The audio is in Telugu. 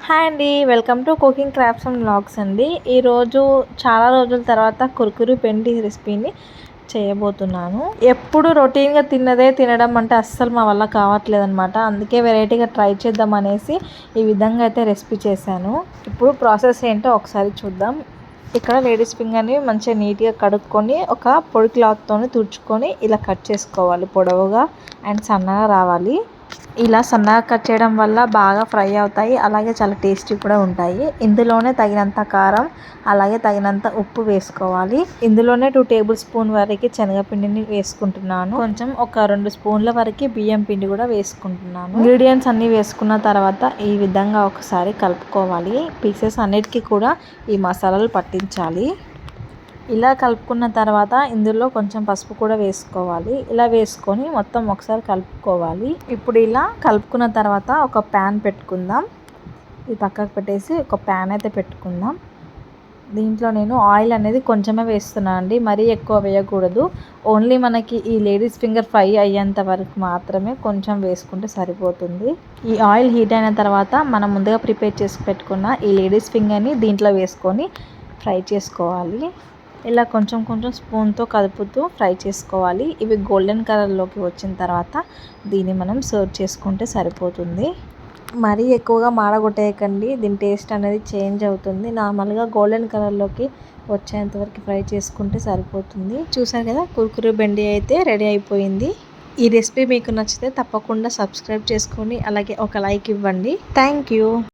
హాయ్ అండి, welcome to cooking crafts and vlogs అండి. ఈరోజు చాలా రోజుల తర్వాత కుర్కురు బెండి రెసిపీని చేయబోతున్నాను. ఎప్పుడు రొటీన్గా తిన్నదే తినడం అంటే అస్సలు మా వల్ల కావట్లేదు అనమాట. అందుకే వెరైటీగా ట్రై చేద్దాం అనేసి ఈ విధంగా అయితే రెసిపీ చేశాను. ఇప్పుడు ప్రాసెస్ ఏంటో ఒకసారి చూద్దాం. ఇక్కడ లేడీస్ ఫింగర్ని మంచిగా నీట్గా కడుక్కొని ఒక పొడి క్లాత్తో తుడుచుకొని ఇలా కట్ చేసుకోవాలి. పొడవుగా అండ్ సన్నగా రావాలి. ఇలా సన్నగా కట్ చేయడం వల్ల బాగా ఫ్రై అవుతాయి, అలాగే చాలా టేస్టీ కూడా ఉంటాయి. ఇందులోనే తగినంత కారం, అలాగే తగినంత ఉప్పు వేసుకోవాలి. ఇందులోనే 2 టేబుల్ స్పూన్ వరకు శనగపిండిని వేసుకుంటున్నాను. కొంచెం ఒక 2 స్పూన్ల వరకు బియ్యం పిండి కూడా వేసుకుంటున్నాను. ఇంగ్రీడియంట్స్ అన్నీ వేసుకున్న తర్వాత ఈ విధంగా ఒకసారి కలుపుకోవాలి. పీసెస్ అన్నిటికీ కూడా ఈ మసాలాలు పట్టించాలి. ఇలా కలుపుకున్న తర్వాత ఇందులో కొంచెం పసుపు కూడా వేసుకోవాలి. ఇలా వేసుకొని మొత్తం ఒకసారి కలుపుకోవాలి. ఇప్పుడు ఇలా కలుపుకున్న తర్వాత ఒక ప్యాన్ పెట్టుకుందాం. ఇది పక్కకు పెట్టేసి ఒక ప్యాన్ అయితే పెట్టుకుందాం. దీంట్లో నేను ఆయిల్ అనేది కొంచెమే వేస్తున్నాను అండి, మరీ ఎక్కువ వేయకూడదు. ఓన్లీ మనకి ఈ లేడీస్ ఫింగర్ ఫ్రై అయ్యేంత వరకు మాత్రమే కొంచెం వేసుకుంటే సరిపోతుంది. ఈ ఆయిల్ హీట్ అయిన తర్వాత మనం ముందుగా ప్రిపేర్ చేసి పెట్టుకున్న ఈ లేడీస్ ఫింగర్ని దీంట్లో వేసుకొని ఫ్రై చేసుకోవాలి. ఇలా కొంచెం కొంచెం స్పూన్తో కలుపుతూ ఫ్రై చేసుకోవాలి. ఇవి గోల్డెన్ కలర్లోకి వచ్చిన తర్వాత దీన్ని మనం సర్వ్ చేసుకుంటే సరిపోతుంది. మరీ ఎక్కువగా మాడగొట్టేయకండి, దీని టేస్ట్ అనేది చేంజ్ అవుతుంది. నార్మల్గా గోల్డెన్ కలర్లోకి వచ్చేంతవరకు ఫ్రై చేసుకుంటే సరిపోతుంది. చూసారు కదా, కుర్కురు బెండి అయితే రెడీ అయిపోయింది. ఈ రెసిపీ మీకు నచ్చితే తప్పకుండా సబ్స్క్రైబ్ చేసుకొని అలాగే ఒక లైక్ ఇవ్వండి. Thank you.